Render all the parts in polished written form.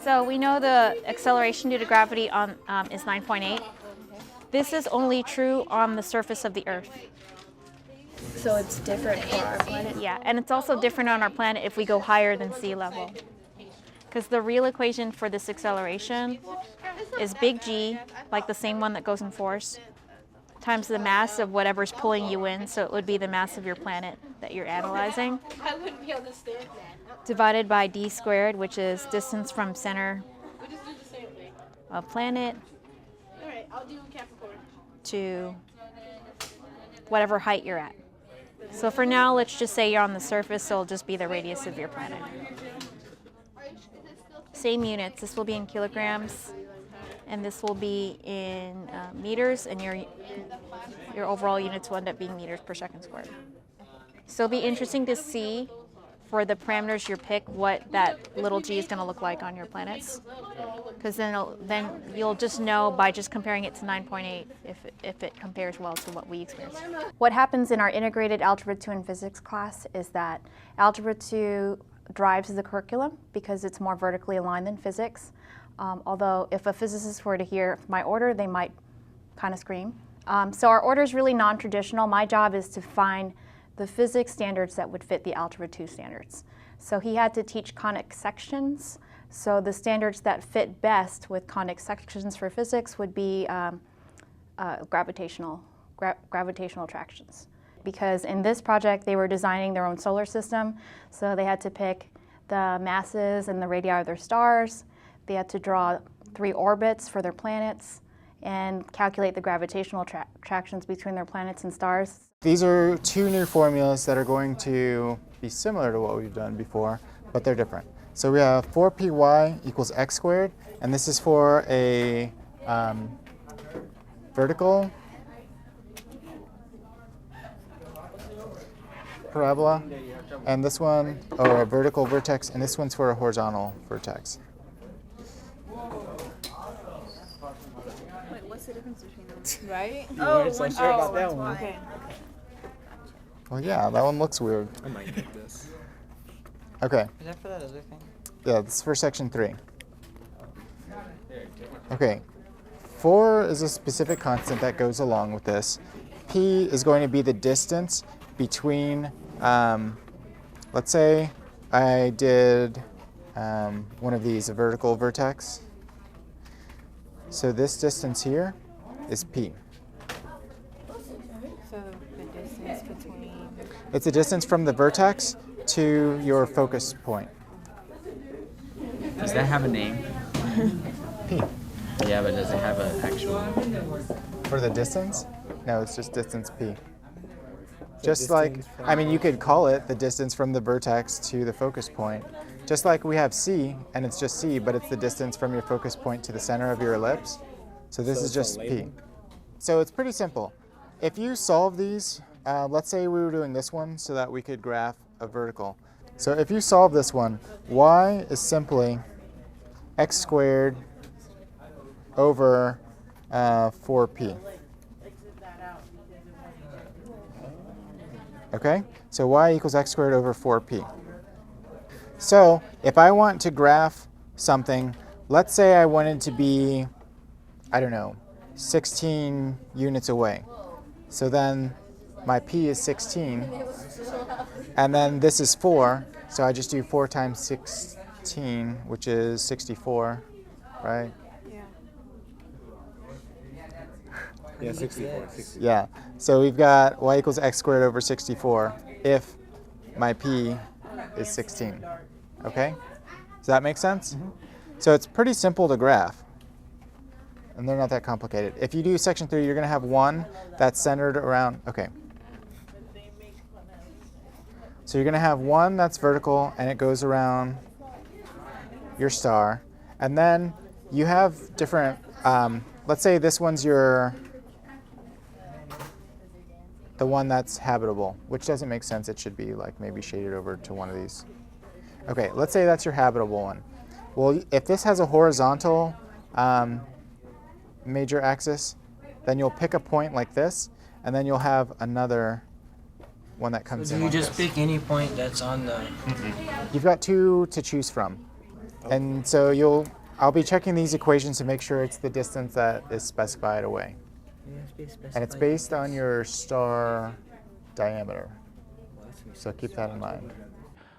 So we know the acceleration due to gravity on is 9.8. This is only true on the surface of the Earth. So it's different for our planet? Yeah, and it's also different on our planet if we go higher than sea level. Because the real equation for this acceleration is big G, like the same one that goes in force, times the mass of whatever's pulling you in, so it would be the mass of your planet that you're analyzing, divided by d squared, which is distance from center of planet to whatever height you're at. So for now, let's just say you're on the surface, so it'll just be the radius of your planet. Same units. This will be in kilograms, and this will be in meters, and your overall units will end up being meters per second squared. So it'll be interesting to see for the parameters you pick what that little g is going to look like on your planets, because then you'll just know by just comparing it to 9.8 if it compares well to what we experience. What happens in our integrated Algebra 2 and physics class is that Algebra 2 drives the curriculum because it's more vertically aligned than physics. Although if a physicist were to hear my order, they might kind of scream. So our order is really non-traditional. My job is to find the physics standards that would fit the Algebra 2 standards. So he had to teach conic sections. So the standards that fit best with conic sections for physics would be gravitational attractions. Because in this project, they were designing their own solar system, so they had to pick the masses and the radii of their stars. They had to draw 3 orbits for their planets and calculate the gravitational attractions between their planets and stars. These are 2 new formulas that are going to be similar to what we've done before, but they're different. So we have 4py equals x squared, and this is for a vertical parabola, and this one, or a vertical vertex, and this one's for a horizontal vertex. Wait, what's the difference between them? Right? Oh, so sure about that one. Okay. Well, yeah, that one looks weird. I might get this. Okay. Is that for that other thing? Yeah, this is for section 3. Okay. 4 is a specific constant that goes along with this. P is going to be the distance between, let's say I did one of these, a vertical vertex. So this distance here is P. So the distance between... It's the distance from the vertex to your focus point. Does that have a name? P. Yeah, but does it have an actual? For the distance? No, it's just distance P. Just like, I mean, you could call it the distance from the vertex to the focus point. Just like we have C, and it's just C, but it's the distance from your focus point to the center of your ellipse. So this is just P. So it's pretty simple. If you solve these, let's say we were doing this one so that we could graph a vertical. So if you solve this one, y is simply x squared over 4p. Okay, so y equals x squared over 4p. So if I want to graph something, let's say I wanted to be, I don't know, 16 units away. So then my p is 16, and then this is 4, so I just do 4 times 16, which is 64, right? Yeah, 64. Yeah, so we've got y equals x squared over 64 if my p is 16, okay? Does that make sense? Mm-hmm. So it's pretty simple to graph, and they're not that complicated. If you do section 3, you're going to have one that's centered around, okay. So you're going to have one that's vertical, and it goes around your star, and then you have different, let's say this one's the one that's habitable, which doesn't make sense. It should be like maybe shaded over to one of these. Okay, let's say that's your habitable one. Well, if this has a horizontal major axis, then you'll pick a point like this, and then you'll have another one that comes in. Do you like just this. pick any point that's on the... You've got 2 to choose from. And so I'll be checking these equations to make sure it's the distance that is specified away. And it's based on your star diameter. So keep that in mind.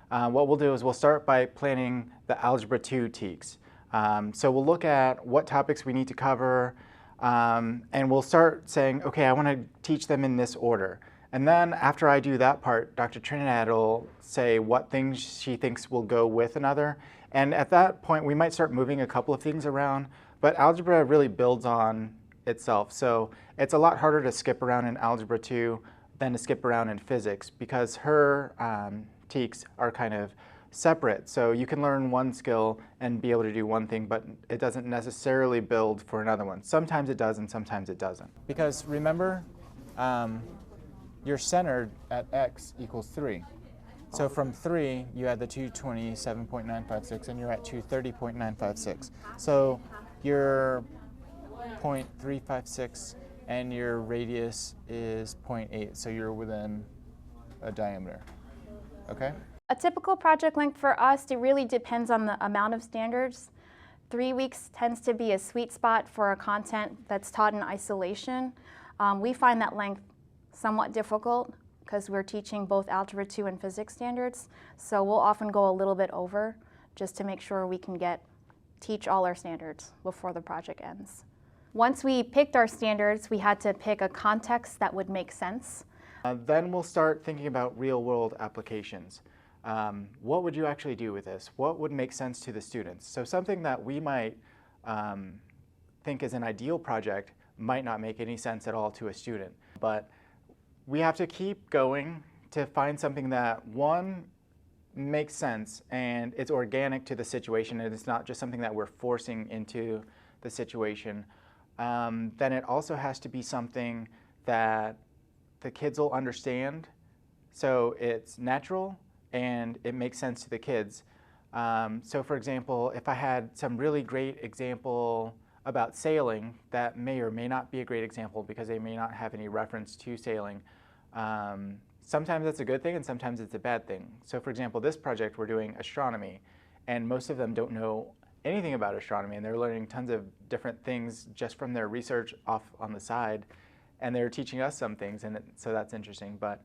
What we'll do is we'll start by planning the Algebra 2 TEKS. So we'll look at what topics we need to cover, and we'll start saying, okay, I want to teach them in this order. And then after I do that part, Dr. Trinidad will say what things she thinks will go with another. And at that point, we might start moving a couple of things around, but algebra really builds on itself. So it's a lot harder to skip around in Algebra 2 than to skip around in physics because her TEKS are kind of separate. So you can learn one skill and be able to do one thing, but it doesn't necessarily build for another one. Sometimes it does and sometimes it doesn't. Because remember, you're centered at x equals 3. So from 3, you add the 227.956, and you're at 230.956. So you're 0.356, and your radius is 0.8, so you're within a diameter. Okay? A typical project length for us, it really depends on the amount of standards. 3 weeks tends to be a sweet spot for a content that's taught in isolation. We find that length somewhat difficult because we're teaching both Algebra 2 and physics standards, so we'll often go a little bit over just to make sure we can teach all our standards before the project ends. Once we picked our standards, we had to pick a context that would make sense. Then we'll start thinking about real-world applications. What would you actually do with this? What would make sense to the students? So something that we might think is an ideal project might not make any sense at all to a student. But we have to keep going to find something that, one, makes sense and it's organic to the situation and it's not just something that we're forcing into the situation. Then it also has to be something that the kids will understand, so it's natural and it makes sense to the kids. So for example, if I had some really great example about sailing that may or may not be a great example because they may not have any reference to sailing, sometimes that's a good thing and sometimes it's a bad thing. So for example, this project we're doing astronomy, and most of them don't know anything about astronomy, and they're learning tons of different things just from their research off on the side, and they're teaching us some things, and so that's interesting. But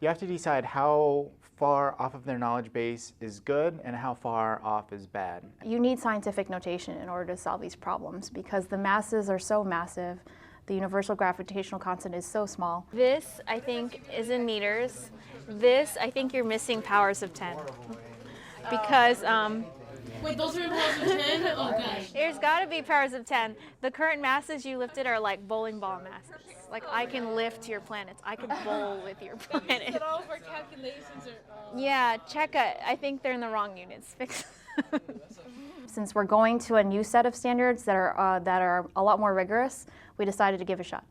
you have to decide how far off of their knowledge base is good and how far off is bad. You need scientific notation in order to solve these problems because the masses are so massive. The universal gravitational constant is so small. This, I think, is in meters. This, I think you're missing powers of 10. Because Wait, those are in powers of 10? Oh, gosh. there's got to be powers of 10. The current masses you lifted are like bowling ball masses. Like I can lift your planets. I can bowl with your planet. All of our calculations are... Yeah, check it. I think they're in the wrong units. Since we're going to a new set of standards that are a lot more rigorous, we decided to give it a shot.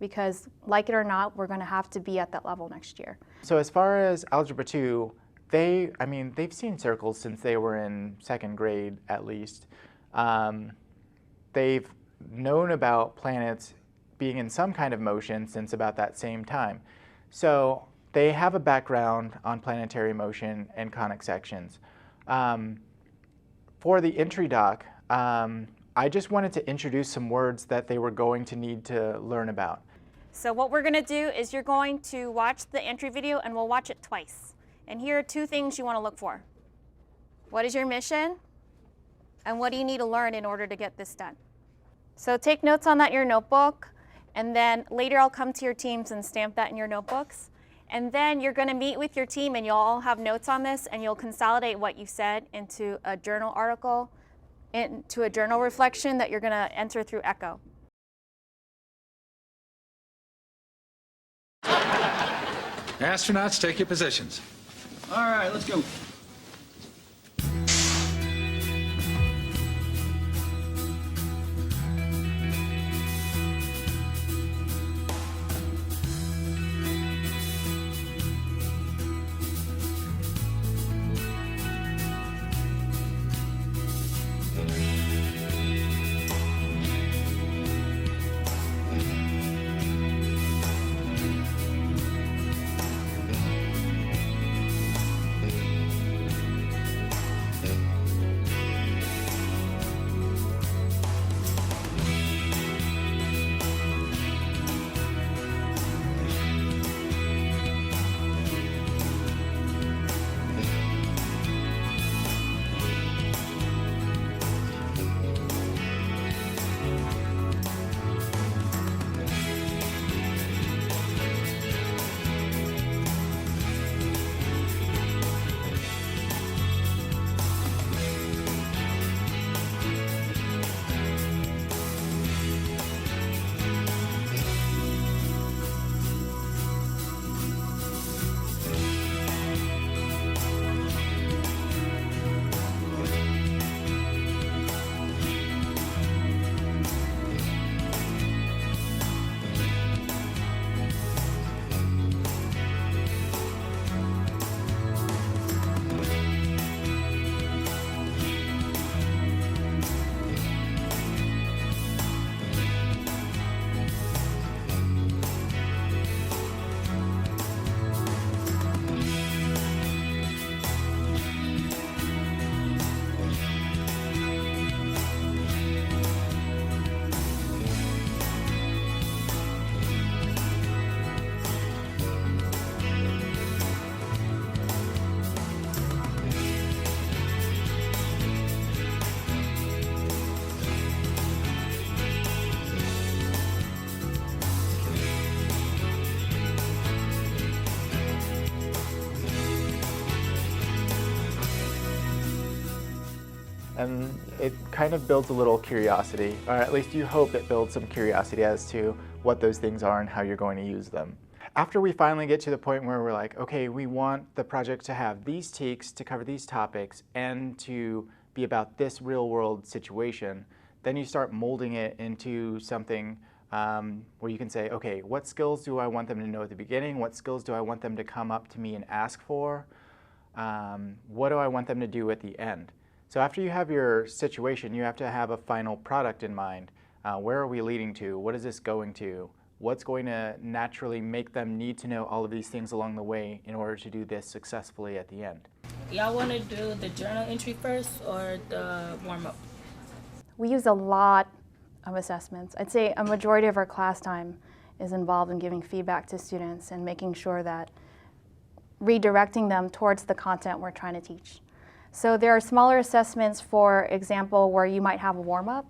Because like it or not, we're going to have to be at that level next year. So as far as Algebra 2, they've seen circles since they were in 2nd grade at least. They've known about planets being in some kind of motion since about that same time. So they have a background on planetary motion and conic sections. For the entry doc, I just wanted to introduce some words that they were going to need to learn about. So what we're going to do is you're going to watch the entry video and we'll watch it twice. And here are 2 things you want to look for. What is your mission? And what do you need to learn in order to get this done? So take notes on that in your notebook, and then later I'll come to your teams and stamp that in your notebooks. And then you're going to meet with your team and you'll all have notes on this and you'll consolidate what you said into a journal article, into a journal reflection that you're going to enter through Echo. Astronauts, take your positions. All right, let's go. and it kind of builds a little curiosity, or at least you hope it builds some curiosity as to what those things are and how you're going to use them. After we finally get to the point where we're like, okay, we want the project to have these TEKs to cover these topics and to be about this real world situation, then you start molding it into something where you can say, okay, what skills do I want them to know at the beginning? What skills do I want them to come up to me and ask for? What do I want them to do at the end? So after you have your situation, you have to have a final product in mind. Where are we leading to? What is this going to? What's going to naturally make them need to know all of these things along the way in order to do this successfully at the end? Y'all want to do the journal entry first or the warm-up? We use a lot of assessments. I'd say a majority of our class time is involved in giving feedback to students and making sure that redirecting them towards the content we're trying to teach. So there are smaller assessments, for example, where you might have a warm-up.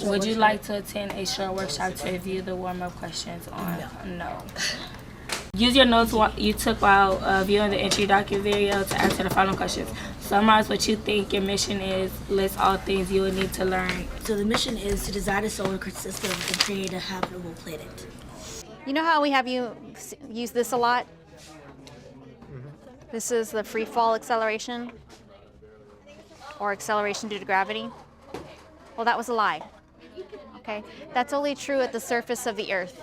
Would you like to attend a short workshop to review the warm-up questions on? No. Use your notes you took while viewing the entry document video to answer the following questions. Summarize what you think your mission is. List all things you will need to learn. So the mission is to design a solar system and create a habitable planet. You know how we have you use this a lot? This is the free fall acceleration, or acceleration due to gravity. Well, that was a lie. Okay, that's only true at the surface of the Earth.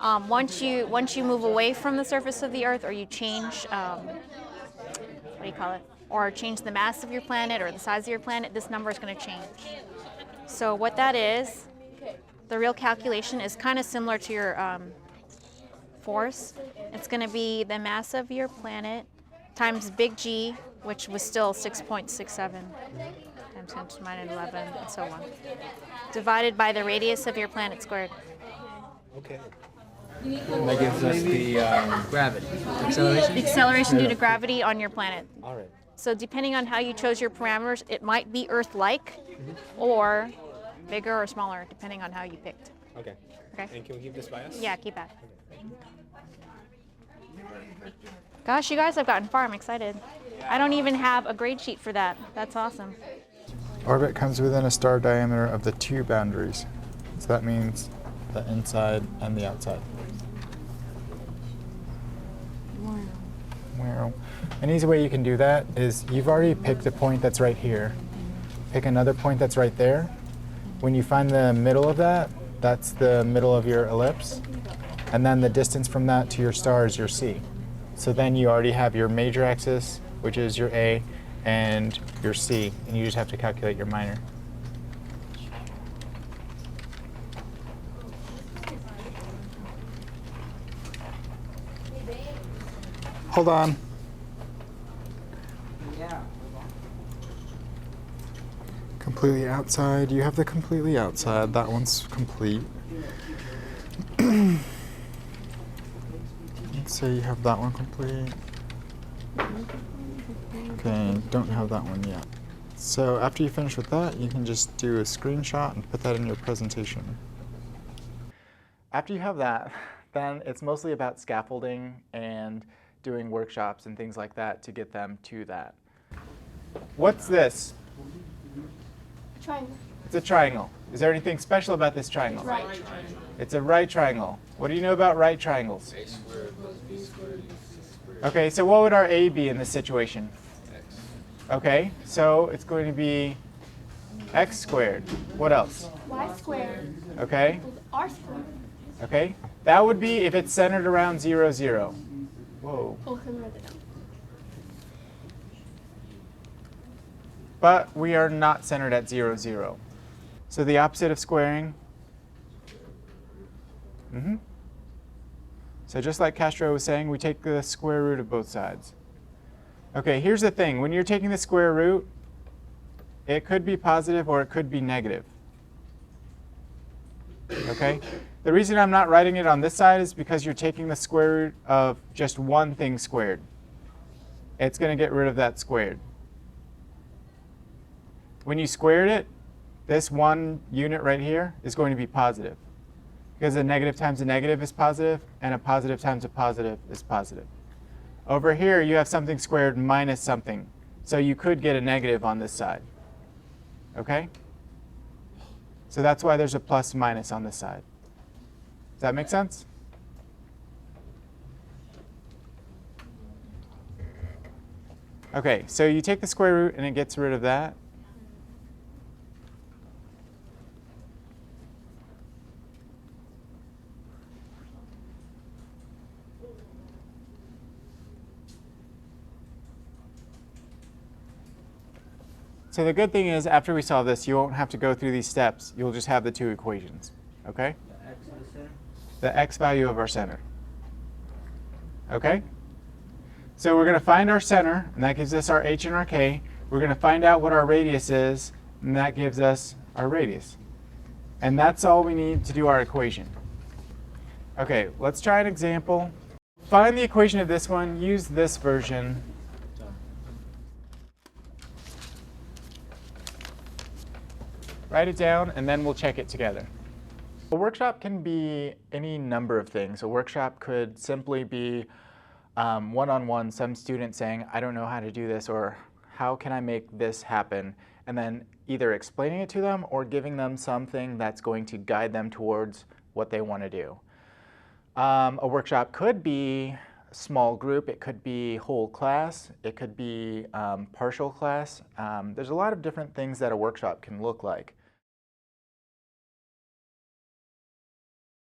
Once you move away from the surface of the Earth, or you change, what do you call it? Or change the mass of your planet or the size of your planet, this number is going to change. So what that is, the real calculation is kind of similar to your force. It's going to be the mass of your planet times big G, which was still 6.67 times 10 to the minus 11, and so on, divided by the radius of your planet squared. Okay. That gives us the Gravity. Acceleration? Acceleration due to gravity on your planet. all right. So depending on how you chose your parameters, it might be Earth-like or bigger or smaller, depending on how you picked. Okay. Okay? And can we keep this by us? Yeah, keep that. Gosh, you guys have gotten far. I'm excited. I don't even have a grade sheet for that. That's awesome. Orbit comes within a star diameter of the two boundaries. So that means the inside and the outside. Wow. An easy way you can do that is you've already picked a point that's right here. Pick another point that's right there. When you find the middle of that, that's the middle of your ellipse. And then the distance from that to your star is your C. So then you already have your major axis, which is your A, and your C, and you just have to calculate your minor. Hold on. Completely outside. You have the completely outside. That one's complete. Let's say you have that one complete. Okay, don't have that one yet. So after you finish with that, you can just do a screenshot and put that in your presentation. After you have that, then it's mostly about scaffolding and doing workshops and things like that to get them to that. What's this? Triangle. It's a triangle. Is there anything special about this triangle? Right. It's a right triangle. What do you know about right triangles? Okay, so what would our A be in this situation? Okay, so it's going to be x squared. What else? Y squared. Okay, R squared. okay. That would be if it's centered around 0, 0. Whoa. Oh, can we write that down? But we are not centered at 0, 0. So the opposite of squaring. So just like Castro was saying, we take the square root of both sides. Okay, here's the thing. When you're taking the square root, it could be positive or it could be negative. Okay? The reason I'm not writing it on this side is because you're taking the square root of just one thing squared. It's going to get rid of that squared. When you squared it, this one unit right here is going to be positive. Because a negative times a negative is positive, and a positive times a positive is positive. Over here, you have something squared minus something. So you could get a negative on this side. Okay? So that's why there's a plus minus on this side. Does that make sense? Okay, so you take the square root and it gets rid of that. So the good thing is, after we solve this, you won't have to go through these steps. You'll just have the two equations, okay? The x in the center? The x value of our center. Okay? So we're going to find our center, and that gives us our h and our k. We're going to find out what our radius is, and that gives us our radius. And that's all we need to do our equation. Okay, let's try an example. Find the equation of this one. Use this version. Write it down, and then we'll check it together. A workshop can be any number of things. A workshop could simply be one-on-one, some student saying, I don't know how to do this, or how can I make this happen? And then either explaining it to them or giving them something that's going to guide them towards what they want to do. A workshop could be a small group, it could be whole class, it could be partial class. There's a lot of different things that a workshop can look like.